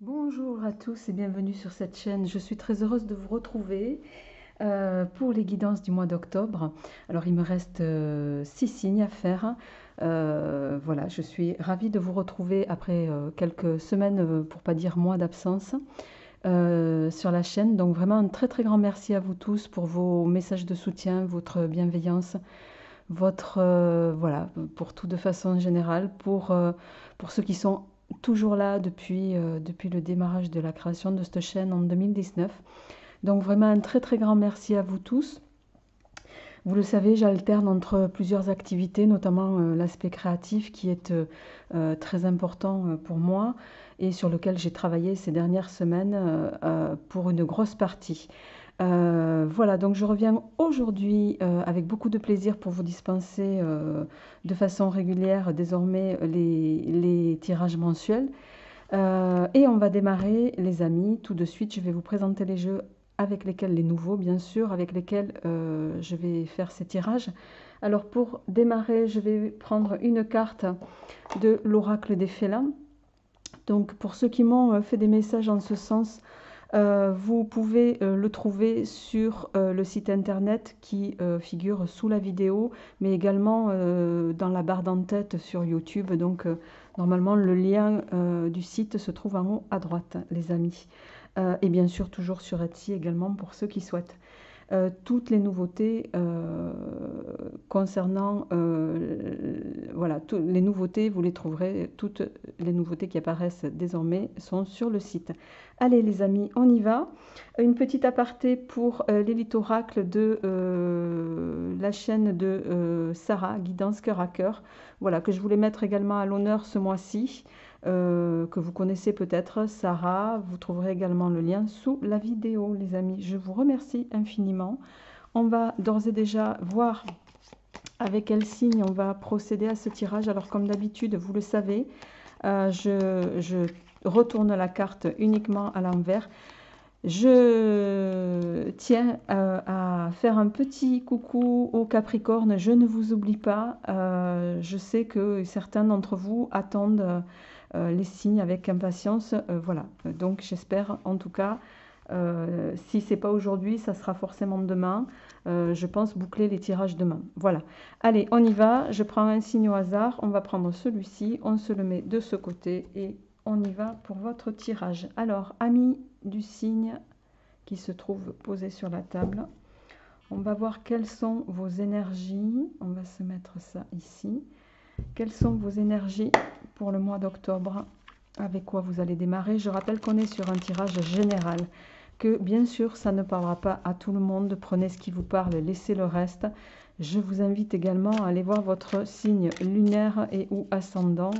Bonjour à tous et bienvenue sur cette chaîne. Je suis très heureuse de vous retrouver pour les guidances du mois d'octobre. Alors il me reste 6 signes à faire. Voilà, je suis ravie de vous retrouver après quelques semaines, pour pas dire mois d'absence, sur la chaîne. Donc vraiment un très très grand merci à vous tous pour vos messages de soutien, votre bienveillance, votre voilà, pour tout de façon générale, pour ceux qui sont toujours là depuis le démarrage de la création de cette chaîne en 2019. Donc vraiment un très très grand merci à vous tous. Vous le savez, j'alterne entre plusieurs activités, notamment l'aspect créatif qui est très important pour moi et sur lequel j'ai travaillé ces dernières semaines pour une grosse partie. Voilà, donc je reviens aujourd'hui avec beaucoup de plaisir pour vous dispenser de façon régulière désormais les tirages mensuels. Et on va démarrer, les amis. Tout de suite, je vais vous présenter les jeux avec lesquels, les nouveaux bien sûr, avec lesquels je vais faire ces tirages. Alors pour démarrer, je vais prendre une carte de l'oracle des félins. Donc pour ceux qui m'ont fait des messages en ce sens, vous pouvez le trouver sur le site internet qui figure sous la vidéo, mais également dans la barre d'en-tête sur YouTube. Donc normalement le lien du site se trouve en haut à droite, les amis. Et bien sûr toujours sur Etsy également pour ceux qui souhaitent. Toutes les nouveautés concernant, voilà, les nouveautés, vous les trouverez, toutes les nouveautés qui apparaissent désormais sont sur le site. Allez les amis, on y va. Une petite aparté pour l'élite oracle de la chaîne de Sarah, Guidance Cœur à Cœur, voilà, que je voulais mettre également à l'honneur ce mois-ci. Que vous connaissez peut-être, Sarah. Vous trouverez également le lien sous la vidéo, les amis. Je vous remercie infiniment. On va d'ores et déjà voir avec quel signe on va procéder à ce tirage. Alors comme d'habitude, vous le savez, je retourne la carte uniquement à l'envers. Je tiens à faire un petit coucou aux Capricornes. Je ne vous oublie pas. Je sais que certains d'entre vous attendent les signes avec impatience. Voilà, donc j'espère en tout cas, si ce n'est pas aujourd'hui, ça sera forcément demain. Je pense boucler les tirages demain. Voilà, allez, on y va. Je prends un signe au hasard. On va prendre celui-ci, on se le met de ce côté et on y va pour votre tirage. Alors, amis du signe qui se trouve posé sur la table, on va voir quelles sont vos énergies. On va se mettre ça ici. Quelles sont vos énergies pour le mois d'octobre? Avec quoi vous allez démarrer? Je rappelle qu'on est sur un tirage général, que bien sûr ça ne parlera pas à tout le monde. Prenez ce qui vous parle, laissez le reste. Je vous invite également à aller voir votre signe lunaire et ou ascendant,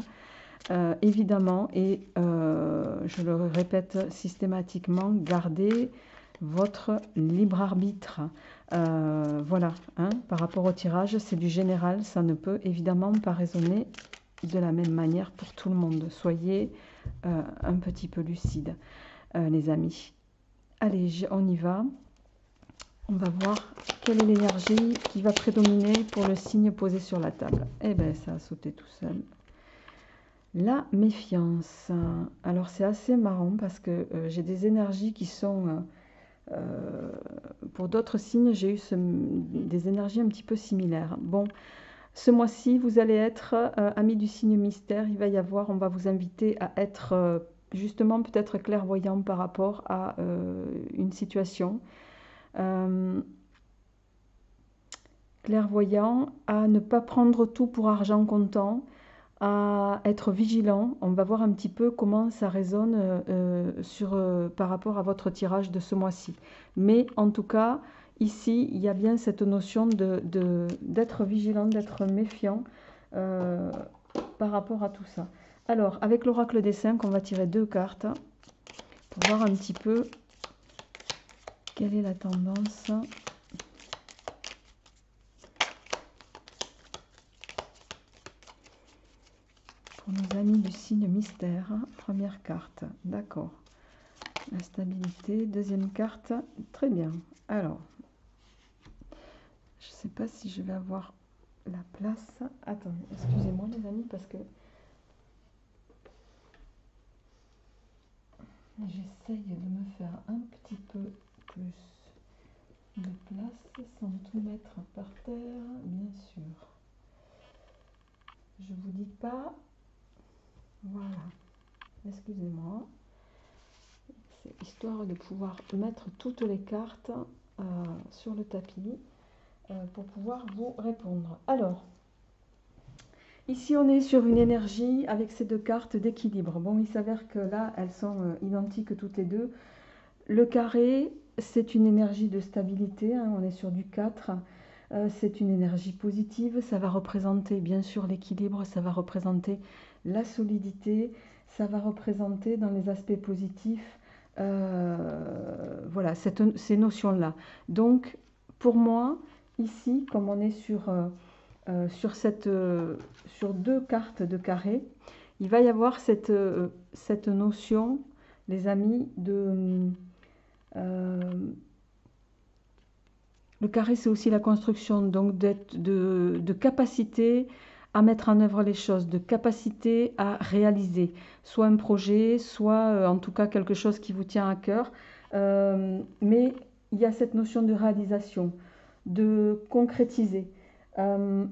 évidemment, et je le répète systématiquement, gardez votre libre arbitre. Voilà, hein, par rapport au tirage, c'est du général, ça ne peut évidemment pas résonner de la même manière pour tout le monde. Soyez un petit peu lucide, les amis. Allez, on y va. On va voir quelle est l'énergie qui va prédominer pour le signe posé sur la table. Eh bien, ça a sauté tout seul. La méfiance. Alors, c'est assez marrant parce que j'ai des énergies qui sont... pour d'autres signes, j'ai eu des énergies un petit peu similaires. Bon, ce mois-ci, vous allez être amis du signe mystère. Il va y avoir, on va vous inviter à être justement peut-être clairvoyant par rapport à une situation. Clairvoyant, à ne pas prendre tout pour argent comptant, à être vigilant. On va voir un petit peu comment ça résonne par rapport à votre tirage de ce mois-ci. Mais en tout cas, ici, il y a bien cette notion d'être vigilant, d'être méfiant par rapport à tout ça. Alors, avec l'oracle des 5, on va tirer 2 cartes pour voir un petit peu quelle est la tendance. Pour nos amis du signe mystère, première carte, d'accord. La stabilité, deuxième carte, très bien. Alors, je ne sais pas si je vais avoir la place. Attendez, excusez-moi les amis, parce que J'essaye de me faire un petit peu plus de place sans tout mettre par terre, bien sûr. Je vous dis pas, voilà, excusez-moi, c'est histoire de pouvoir mettre toutes les cartes sur le tapis pour pouvoir vous répondre. Alors, ici on est sur une énergie avec ces deux cartes d'équilibre. Bon, il s'avère que là, elles sont identiques toutes les deux. Le carré, c'est une énergie de stabilité, hein, on est sur du 4. C'est une énergie positive, ça va représenter bien sûr l'équilibre, ça va représenter la solidité, ça va représenter dans les aspects positifs, voilà, ces notions-là. Donc pour moi, ici, comme on est sur deux cartes de carré, il va y avoir cette notion, les amis, le carré, c'est aussi la construction, donc de capacité à mettre en œuvre les choses, de capacité à réaliser, soit un projet, soit en tout cas quelque chose qui vous tient à cœur. Mais il y a cette notion de réalisation, de concrétiser. De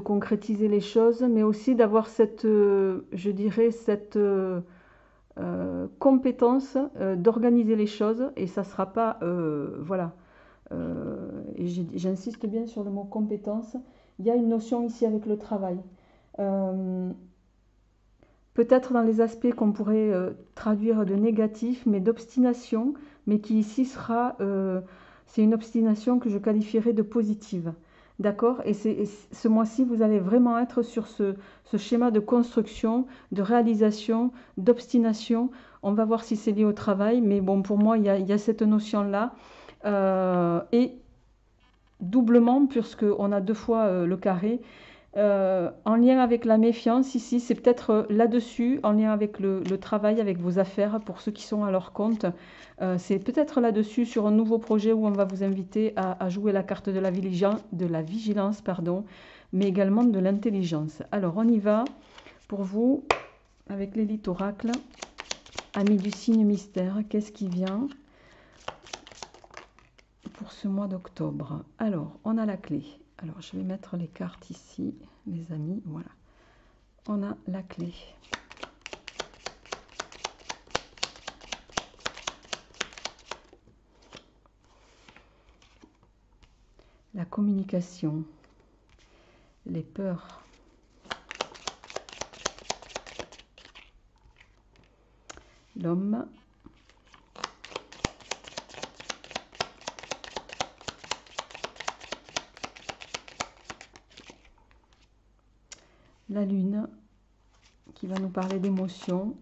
concrétiser les choses, mais aussi d'avoir je dirais, cette compétence d'organiser les choses, et ça sera pas, voilà, et j'insiste bien sur le mot compétence. Il y a une notion ici avec le travail. Peut-être dans les aspects qu'on pourrait traduire de négatif, mais d'obstination, mais qui ici sera, c'est une obstination que je qualifierais de positive. D'accord? Et ce mois-ci, vous allez vraiment être sur ce schéma de construction, de réalisation, d'obstination. On va voir si c'est lié au travail, mais bon, pour moi, il y a cette notion-là. Et doublement, puisqu'on a deux fois le carré, en lien avec la méfiance, ici, c'est peut-être là-dessus, en lien avec le travail, avec vos affaires, pour ceux qui sont à leur compte. C'est peut-être là-dessus, sur un nouveau projet où on va vous inviter à jouer la carte de la vigilance, pardon, mais également de l'intelligence. Alors, on y va pour vous, avec l'élite oracle, amis du signe mystère. Qu'est-ce qui vient pour ce mois d'octobre? Alors, on a la clé. Alors, je vais mettre les cartes ici, les amis, voilà. On a la clé. La communication, les peurs, l'homme, la lune, qui va nous parler d'émotions,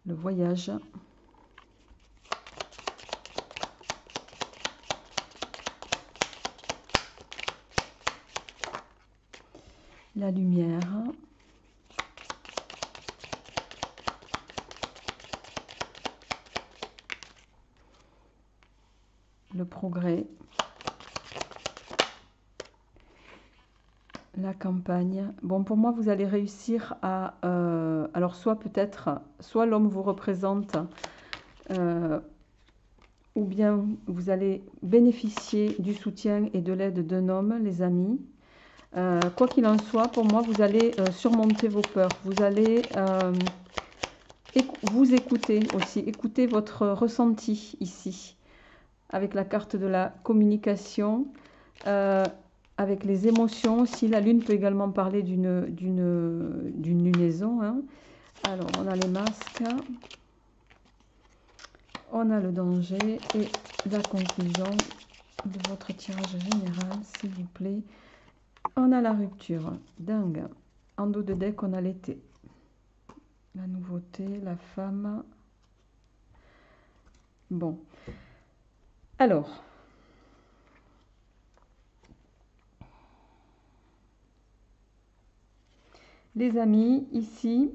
le voyage, la lumière, le progrès, la campagne. Bon, pour moi, vous allez réussir à... alors, soit l'homme vous représente, ou bien vous allez bénéficier du soutien et de l'aide d'un homme, les amis. Quoi qu'il en soit, pour moi, vous allez surmonter vos peurs. Vous allez vous écouter aussi, écouter votre ressenti ici, avec la carte de la communication, avec les émotions aussi. La lune peut également parler d'une lunaison, hein. Alors, on a les masques, on a le danger et la conclusion de votre tirage général, s'il vous plaît. On a la rupture, dingue. En dos de deck, on a l'été. La nouveauté, la femme. Bon. Alors. Les amis, ici.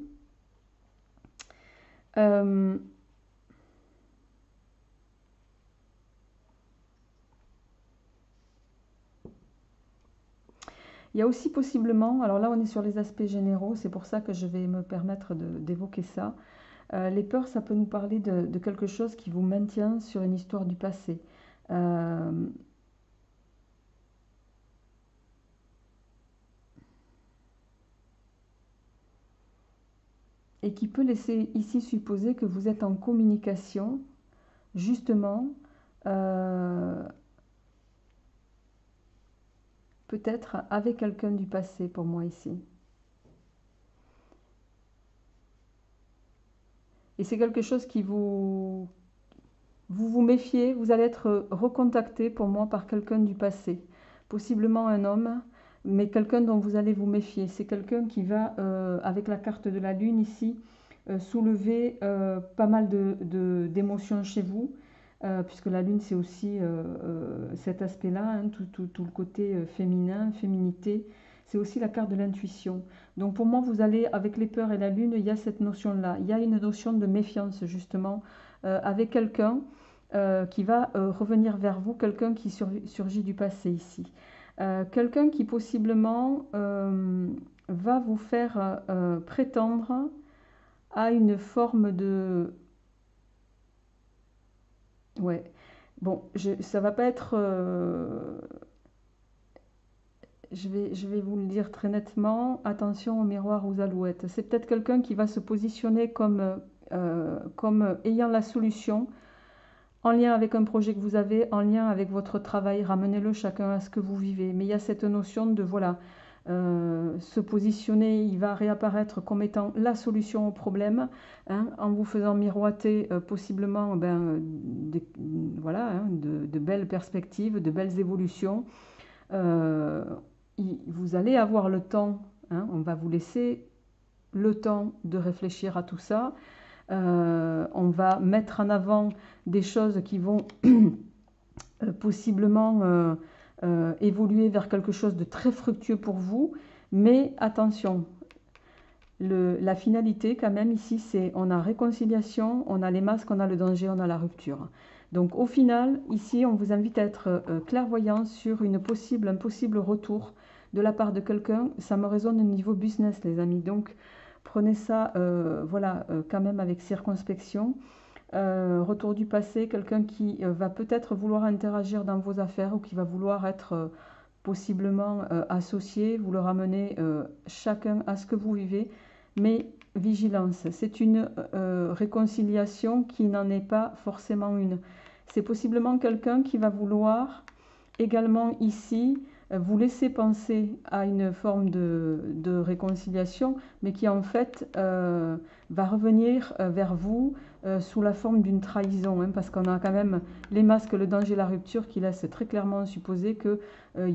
Il y a aussi possiblement, alors là on est sur les aspects généraux, c'est pour ça que je vais me permettre d'évoquer ça. Les peurs, ça peut nous parler de quelque chose qui vous maintient sur une histoire du passé. Euh, et qui peut laisser ici supposer que vous êtes en communication, justement, euh, peut-être avec quelqu'un du passé pour moi ici. Et c'est quelque chose qui vous méfiez, vous allez être recontacté pour moi par quelqu'un du passé. Possiblement un homme, mais quelqu'un dont vous allez vous méfier. C'est quelqu'un qui va, avec la carte de la lune ici, soulever pas mal d'émotions chez vous, puisque la lune c'est aussi cet aspect-là, hein, tout le côté féminin, féminité. C'est aussi la carte de l'intuition. Donc pour moi, vous allez, avec les peurs et la lune, il y a cette notion-là. Il y a une notion de méfiance, justement, avec quelqu'un qui va revenir vers vous, quelqu'un qui surgit du passé ici. Quelqu'un qui possiblement va vous faire prétendre à une forme de... Ouais, bon, ça va pas être... je vais vous le dire très nettement, attention aux miroirs aux alouettes. C'est peut-être quelqu'un qui va se positionner comme ayant la solution en lien avec un projet que vous avez, en lien avec votre travail, ramenez-le chacun à ce que vous vivez. Mais il y a cette notion de, voilà, se positionner, il va réapparaître comme étant la solution au problème, hein, en vous faisant miroiter possiblement voilà, hein, de belles perspectives, de belles évolutions. Euh, Vous allez avoir le temps, hein, on va vous laisser le temps de réfléchir à tout ça. On va mettre en avant des choses qui vont possiblement évoluer vers quelque chose de très fructueux pour vous. Mais attention, la finalité quand même ici, c'est on a réconciliation, on a les masques, on a le danger, on a la rupture. Donc au final, ici, on vous invite à être clairvoyant sur un possible retour de la part de quelqu'un. Ça me résonne au niveau business, les amis. Donc prenez ça voilà, quand même avec circonspection. Retour du passé, quelqu'un qui va peut-être vouloir interagir dans vos affaires ou qui va vouloir être possiblement associé, vous le ramenez chacun à ce que vous vivez, mais vigilance, c'est une réconciliation qui n'en est pas forcément une. C'est possiblement quelqu'un qui va vouloir également ici vous laisser penser à une forme de réconciliation, mais qui en fait va revenir vers vous sous la forme d'une trahison, hein, parce qu'on a quand même les masques, le danger, la rupture qui laissent très clairement supposer qu'il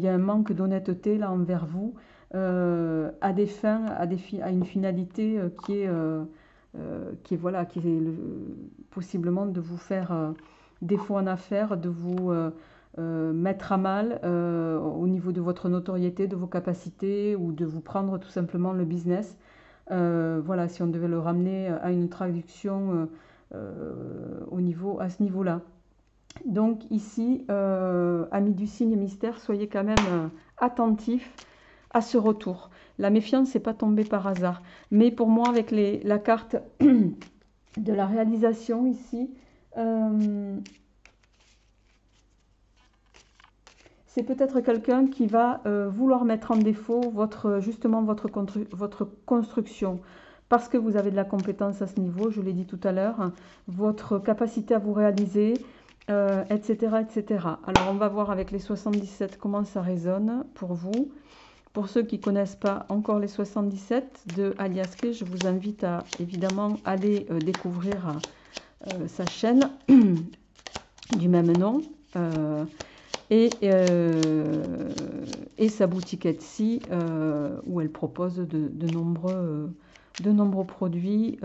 y a un manque d'honnêteté là envers vous, à des fins, à une finalité voilà, possiblement de vous faire défaut en affaires, de vous mettre à mal au niveau de votre notoriété, de vos capacités ou de vous prendre tout simplement le business. Voilà, si on devait le ramener à une traduction à ce niveau-là. Donc ici, amis du signe mystère, soyez quand même attentifs à ce retour. La méfiance n'est pas tombée par hasard. Mais pour moi, avec la carte de la réalisation ici, c'est peut-être quelqu'un qui va vouloir mettre en défaut justement votre construction. Parce que vous avez de la compétence à ce niveau, je l'ai dit tout à l'heure, hein, votre capacité à vous réaliser, etc., etc. Alors on va voir avec les 77 comment ça résonne pour vous. Pour ceux qui ne connaissent pas encore les 77 de Aliaske, je vous invite à évidemment aller découvrir sa chaîne du même nom. Et sa boutique Etsy où elle propose de nombreux produits.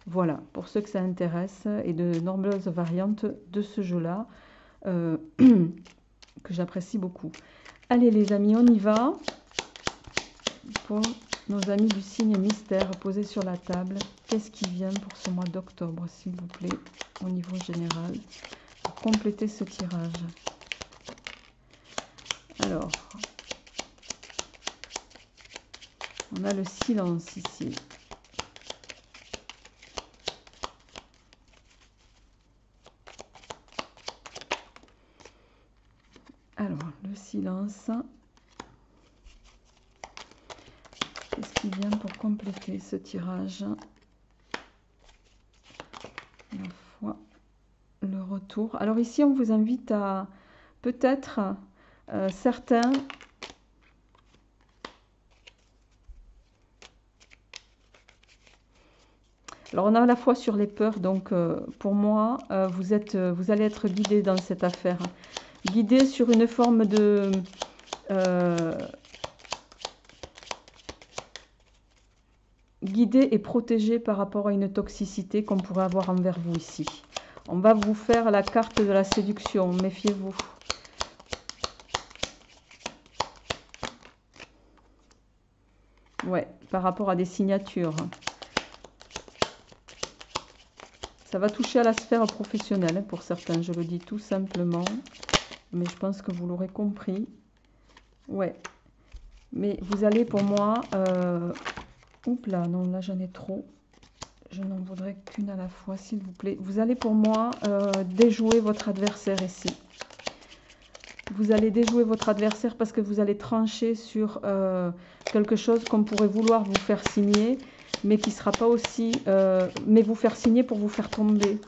Voilà, pour ceux que ça intéresse, et de nombreuses variantes de ce jeu-là que j'apprécie beaucoup. Allez les amis, on y va pour nos amis du signe mystère posés sur la table. Qu'est-ce qui vient pour ce mois d'octobre, s'il vous plaît, au niveau général, pour compléter ce tirage? Alors, On a le silence ici. Alors, le silence. Qu'est-ce qui vient pour compléter ce tirage? La foi, le retour. Alors ici, on vous invite à peut-être certains... Alors on a la foi sur les peurs, donc pour moi, vous allez être guidé dans cette affaire. Guidé sur une forme de... guidé et protégé par rapport à une toxicité qu'on pourrait avoir envers vous ici. On va vous faire la carte de la séduction, méfiez-vous. Ouais, par rapport à des signatures. Ça va toucher à la sphère professionnelle pour certains, je le dis tout simplement. Mais je pense que vous l'aurez compris. Ouais. Mais vous allez pour moi... Oups là, non, là j'en ai trop. Je n'en voudrais qu'une à la fois, s'il vous plaît. Vous allez pour moi déjouer votre adversaire ici. Vous allez déjouer votre adversaire parce que vous allez trancher sur quelque chose qu'on pourrait vouloir vous faire signer, mais qui ne sera pas aussi... mais vous faire signer pour vous faire tomber.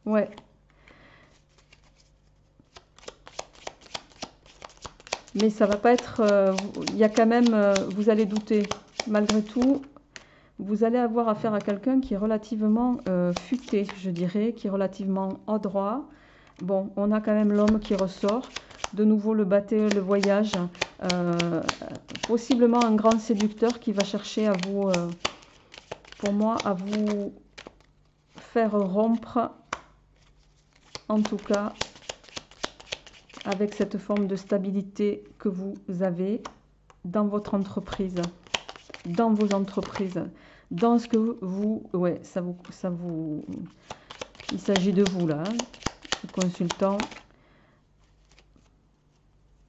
Ouais. Mais ça va pas être... il y a quand même... vous allez douter. Malgré tout, vous allez avoir affaire à quelqu'un qui est relativement futé, je dirais, qui est relativement adroit. Bon, on a quand même l'homme qui ressort. De nouveau, le le voyage. Possiblement un grand séducteur qui va chercher à vous... pour moi, à vous faire rompre, en tout cas... avec cette forme de stabilité que vous avez dans votre entreprise, dans vos entreprises, dans ce que vous... Ouais, il s'agit de vous là, le consultant.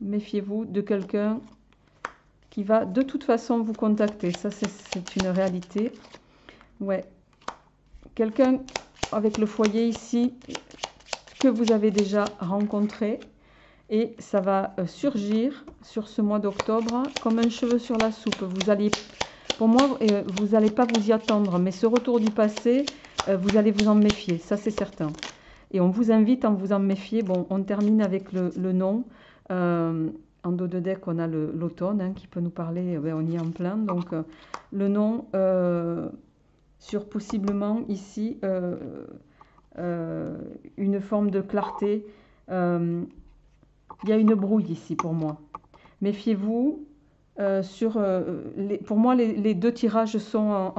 Méfiez-vous de quelqu'un qui va de toute façon vous contacter. Ça, c'est une réalité. Ouais. Quelqu'un avec le foyer ici que vous avez déjà rencontré. Et ça va surgir sur ce mois d'octobre comme un cheveu sur la soupe. Vous allez, pour moi, vous n'allez pas vous y attendre. Mais ce retour du passé, vous allez vous en méfier. Ça, c'est certain. Et on vous invite à vous en méfier. Bon, on termine avec le nom. En dos de deck, on a l'automne hein, qui peut nous parler. On y est en plein. Donc, le nom sur possiblement ici une forme de clarté. Il y a une brouille ici pour moi. Méfiez-vous. Pour moi, les deux tirages sont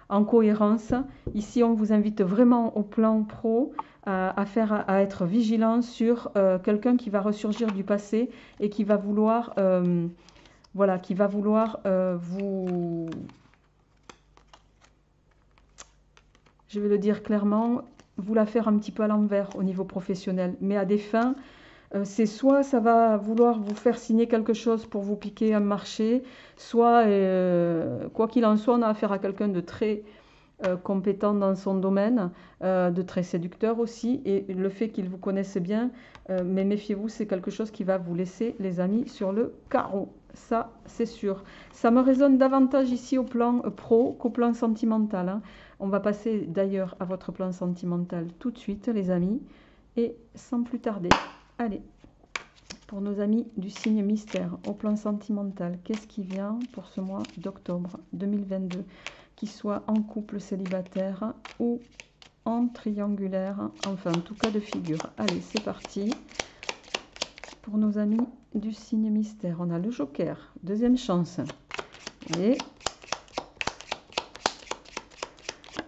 en cohérence. Ici, on vous invite vraiment au plan pro à être vigilant sur quelqu'un qui va ressurgir du passé et qui va vouloir, voilà, qui va vouloir vous... Je vais le dire clairement, vous la faire un petit peu à l'envers au niveau professionnel, mais à des fins... c'est soit ça va vouloir vous faire signer quelque chose pour vous piquer un marché, soit, quoi qu'il en soit, on a affaire à quelqu'un de très compétent dans son domaine, de très séducteur aussi, et le fait qu'il vous connaisse bien, mais méfiez-vous, c'est quelque chose qui va vous laisser, les amis, sur le carreau. Ça, c'est sûr. Ça me résonne davantage ici au plan pro qu'au plan sentimental. Hein. On va passer d'ailleurs à votre plan sentimental tout de suite, les amis, et sans plus tarder. Allez, pour nos amis du signe mystère, au plan sentimental, qu'est-ce qui vient pour ce mois d'octobre 2022? Qu'ils soient en couple célibataire ou en triangulaire, enfin en tout cas de figure. Allez, c'est parti. Pour nos amis du signe mystère, on a le Joker, deuxième chance. Et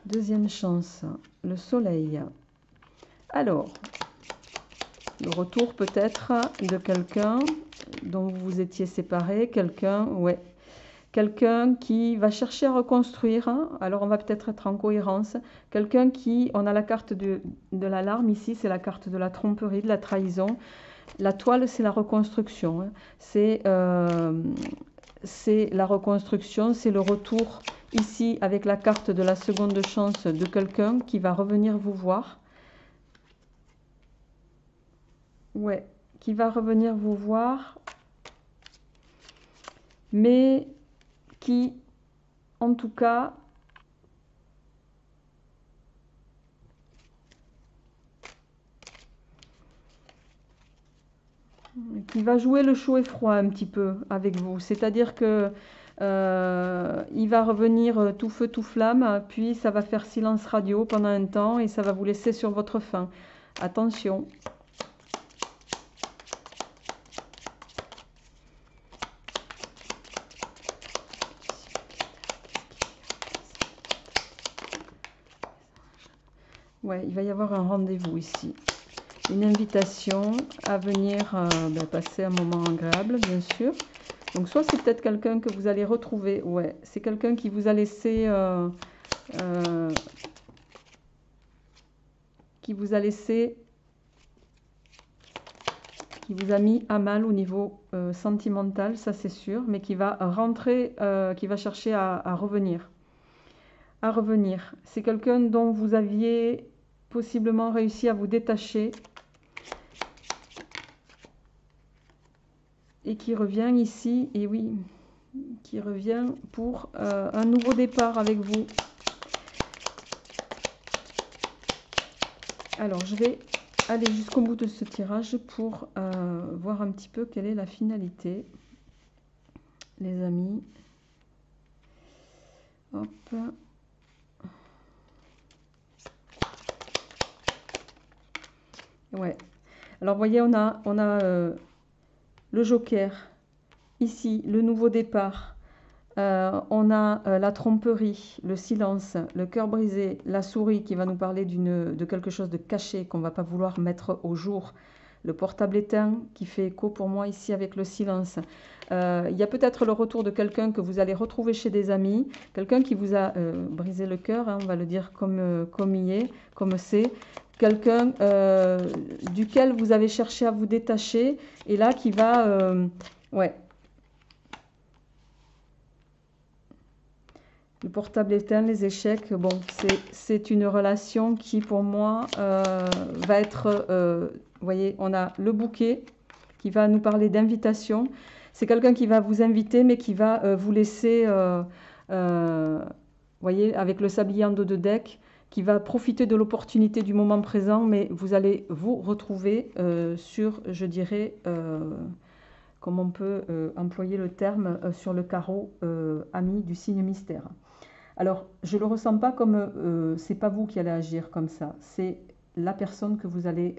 deuxième chance, le Soleil. Alors... le retour peut-être de quelqu'un dont vous vous étiez séparé, quelqu'un qui va chercher à reconstruire, hein. Alors on va peut-être être en cohérence, quelqu'un qui, on a la carte de l'alarme ici, c'est la carte de la tromperie, de la trahison, La toile, c'est la reconstruction, hein. C'est la reconstruction, c'est le retour ici avec la carte de la seconde chance de quelqu'un qui va revenir vous voir. Ouais, qui va revenir vous voir, mais qui, en tout cas, qui va jouer le chaud et froid un petit peu avec vous. C'est-à-dire que il va revenir tout feu, tout flamme, puis ça va faire silence radio pendant un temps et ça va vous laisser sur votre faim. Attention. Ouais, il va y avoir un rendez-vous ici. Une invitation à venir passer un moment agréable, bien sûr. Donc, soit c'est peut-être quelqu'un que vous allez retrouver. Ouais, c'est quelqu'un qui vous a laissé... qui vous a laissé... qui vous a mis à mal au niveau sentimental, ça c'est sûr, mais qui va rentrer, qui va chercher à revenir. À revenir. C'est quelqu'un dont vous aviez possiblement réussi à vous détacher et qui revient ici, et oui, qui revient pour un nouveau départ avec vous. Alors, je vais aller jusqu'au bout de ce tirage pour voir un petit peu quelle est la finalité, les amis. Hop. Ouais. Alors, vous voyez, on a le joker, ici, le nouveau départ. On a la tromperie, le silence, le cœur brisé, la souris qui va nous parler de quelque chose de caché qu'on ne va pas vouloir mettre au jour. Le portable éteint qui fait écho pour moi ici avec le silence. Il y a peut-être le retour de quelqu'un que vous allez retrouver chez des amis, quelqu'un qui vous a brisé le cœur, hein, on va le dire comme il est, comme c'est. Quelqu'un duquel vous avez cherché à vous détacher et là qui va... ouais. Le portable éteint, les échecs, bon, c'est une relation qui pour moi va être, vous voyez, on a le bouquet qui va nous parler d'invitation. C'est quelqu'un qui va vous inviter mais qui va vous laisser, vous voyez, avec le sablier en dos de deck, qui va profiter de l'opportunité du moment présent, mais vous allez vous retrouver sur, je dirais, comme on peut employer le terme, sur le carreau ami du signe mystère. Alors, je ne le ressens pas comme, c'est pas vous qui allez agir comme ça, c'est la personne que vous allez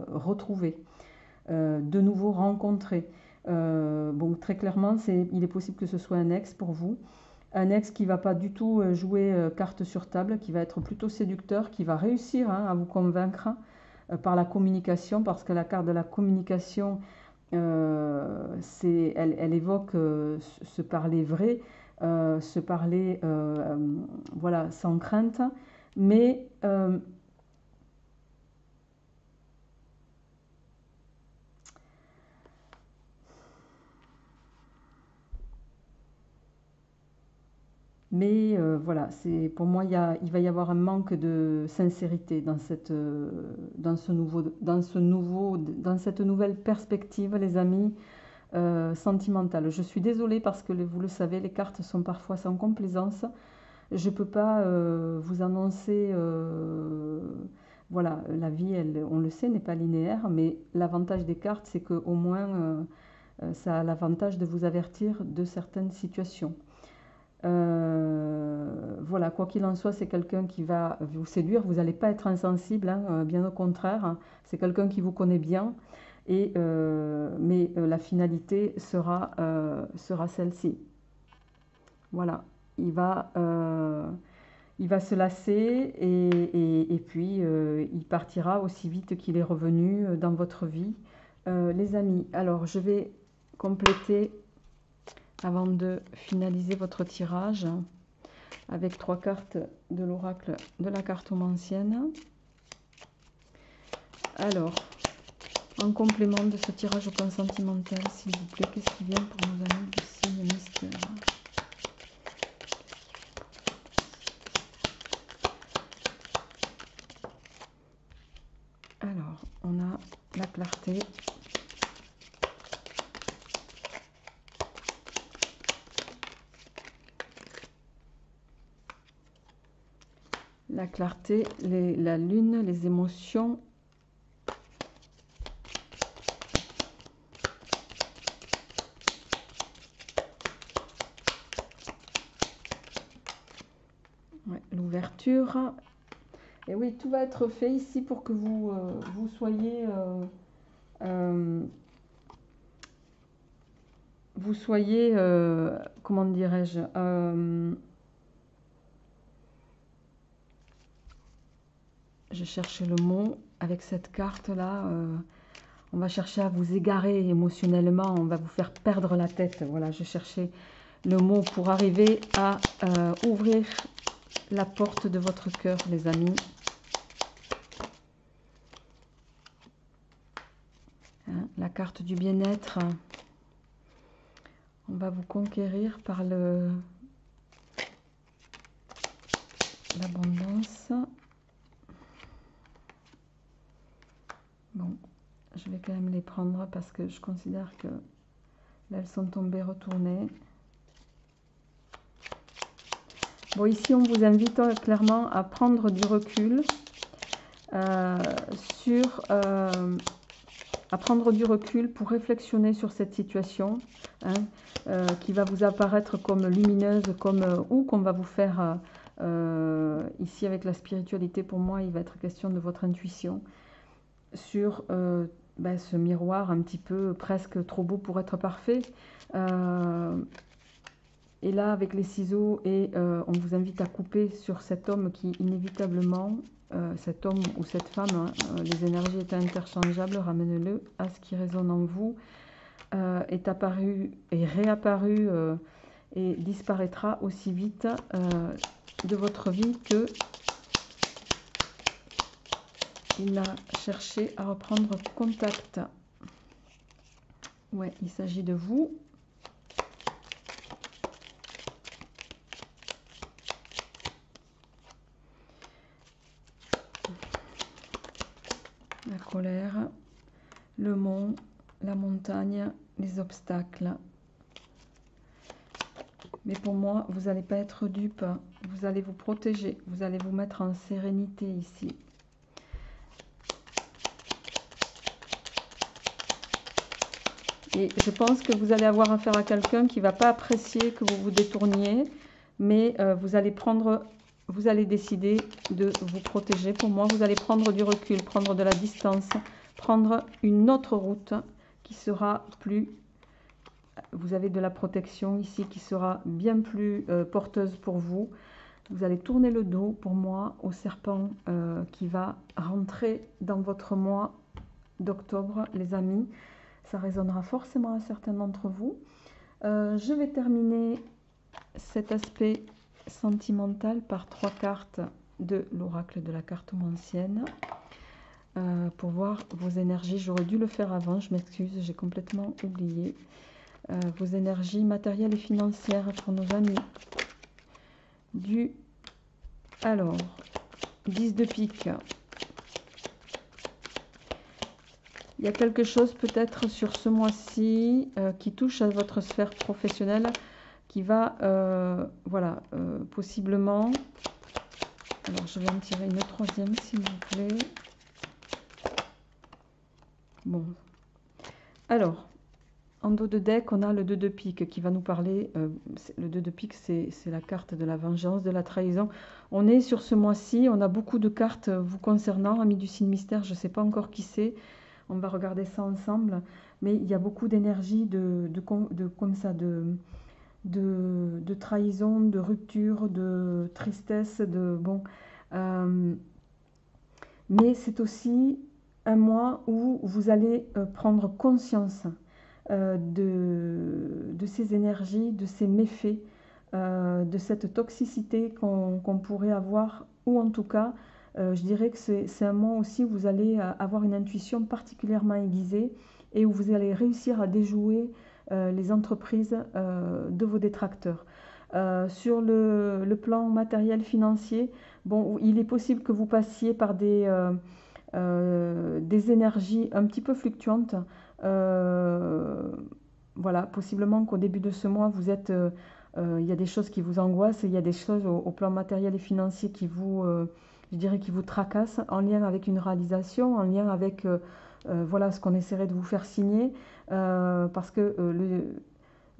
retrouver, de nouveau rencontrer. Bon, très clairement, il est possible que ce soit un ex pour vous, un ex qui ne va pas du tout jouer carte sur table, qui va être plutôt séducteur, qui va réussir hein, à vous convaincre par la communication, parce que la carte de la communication, elle évoque se parler vrai, se parler voilà, sans crainte, mais voilà, pour moi, il va y avoir un manque de sincérité dans dans cette nouvelle perspective, les amis, sentimentale. Je suis désolée parce que vous le savez, les cartes sont parfois sans complaisance. Je ne peux pas vous annoncer, voilà, la vie, on le sait, n'est pas linéaire, mais l'avantage des cartes, c'est qu'au moins, ça a l'avantage de vous avertir de certaines situations. Voilà, quoi qu'il en soit, c'est quelqu'un qui va vous séduire. Vous n'allez pas être insensible, hein, bien au contraire. Hein. C'est quelqu'un qui vous connaît bien. Mais la finalité sera celle-ci. Voilà, il va se lasser et puis il partira aussi vite qu'il est revenu dans votre vie. Les amis, alors je vais compléter avant de finaliser votre tirage avec 3 cartes de l'oracle de la cartomancienne. Alors, En complément de ce tirage au plan sentimental, s'il vous plaît, qu'est-ce qui vient pour nos amis du signe mystère? Alors, on a la clarté. La clarté, la lune, les émotions. Ouais, l'ouverture. Et oui, tout va être fait ici pour que vous soyez... comment dirais-je, je cherche le mot avec cette carte là, on va chercher à vous égarer émotionnellement, on va vous faire perdre la tête. Voilà, je cherchais le mot pour arriver à ouvrir la porte de votre cœur, les amis. Hein, la carte du bien-être. On va vous conquérir par l'abondance. Bon, je vais quand même les prendre parce que je considère que là, elles sont tombées retournées. Bon, ici, on vous invite clairement à prendre du recul pour réflexionner sur cette situation, hein, qui va vous apparaître comme lumineuse, ou qu'on va vous faire ici avec la spiritualité. Pour moi, il va être question de votre intuition sur ce miroir un petit peu presque trop beau pour être parfait. Et là, avec les ciseaux, on vous invite à couper sur cet homme qui, inévitablement, cet homme ou cette femme, hein, les énergies étant interchangeables, ramenez-le à ce qui résonne en vous, est apparu et réapparu et disparaîtra aussi vite de votre vie que il a cherché à reprendre contact. Ouais, il s'agit de vous. La colère, le mont, la montagne, les obstacles. Mais pour moi, vous n'allez pas être dupe, vous allez vous protéger, vous allez vous mettre en sérénité ici. Et je pense que vous allez avoir affaire à quelqu'un qui ne va pas apprécier que vous vous détourniez, mais vous allez décider de vous protéger. Pour moi, vous allez prendre du recul, prendre de la distance, prendre une autre route qui sera plus... Vous avez de la protection ici qui sera bien plus porteuse pour vous. Vous allez tourner le dos, pour moi, au serpent qui va rentrer dans votre mois d'octobre, les amis. Ça résonnera forcément à certains d'entre vous. Je vais terminer cet aspect sentimental par 3 cartes de l'oracle de la cartomancienne pour voir vos énergies. J'aurais dû le faire avant, je m'excuse, j'ai complètement oublié. Vos énergies matérielles et financières pour nos amis. Alors, 10 de pique. Il y a quelque chose peut-être sur ce mois-ci qui touche à votre sphère professionnelle qui va, possiblement... Alors, je vais en tirer une troisième, s'il vous plaît. Bon. Alors, en dos de deck, on a le 2 de pique qui va nous parler. Le 2 de pique, c'est la carte de la vengeance, de la trahison. On est sur ce mois-ci, on a beaucoup de cartes vous concernant, amis du signe mystère, je ne sais pas encore qui c'est. On va regarder ça ensemble, mais il y a beaucoup d'énergie de trahison, de rupture, de tristesse, mais c'est aussi un mois où vous allez prendre conscience de ces énergies, de ces méfaits, de cette toxicité qu'on pourrait avoir, ou en tout cas Je dirais que c'est un mois aussi où vous allez avoir une intuition particulièrement aiguisée et où vous allez réussir à déjouer les entreprises de vos détracteurs. Sur le plan matériel financier, bon, il est possible que vous passiez par des énergies un petit peu fluctuantes. Euh, voilà, possiblement qu'au début de ce mois, il y a des choses qui vous angoissent, et il y a des choses au plan matériel et financier je dirais, qui vous tracassent, en lien avec une réalisation, en lien avec voilà, ce qu'on essaierait de vous faire signer, parce que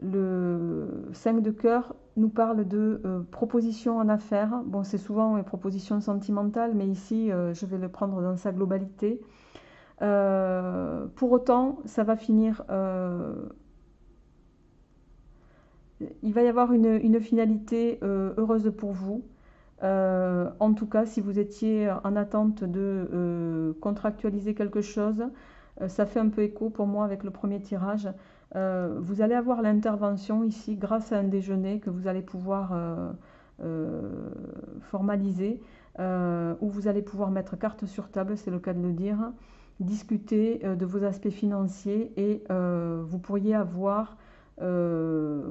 le 5 de cœur nous parle de propositions en affaires. Bon, c'est souvent une proposition sentimentale, mais ici, je vais le prendre dans sa globalité. Pour autant, ça va finir. Il va y avoir une finalité heureuse pour vous. En tout cas, si vous étiez en attente de contractualiser quelque chose, ça fait un peu écho pour moi avec le premier tirage. Vous allez avoir l'intervention ici grâce à un déjeuner que vous allez pouvoir formaliser, où vous allez pouvoir mettre carte sur table, c'est le cas de le dire, discuter de vos aspects financiers, et vous pourriez avoir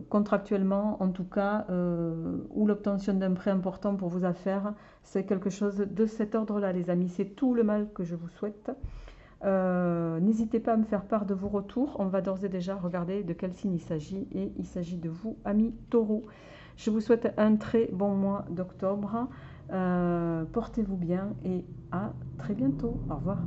contractuellement, en tout cas, ou l'obtention d'un prêt important pour vos affaires. C'est quelque chose de cet ordre-là, les amis. C'est tout le mal que je vous souhaite. N'hésitez pas à me faire part de vos retours. On va d'ores et déjà regarder de quel signe il s'agit. Et il s'agit de vous, amis taureaux. Je vous souhaite un très bon mois d'octobre. Portez-vous bien et à très bientôt. Au revoir.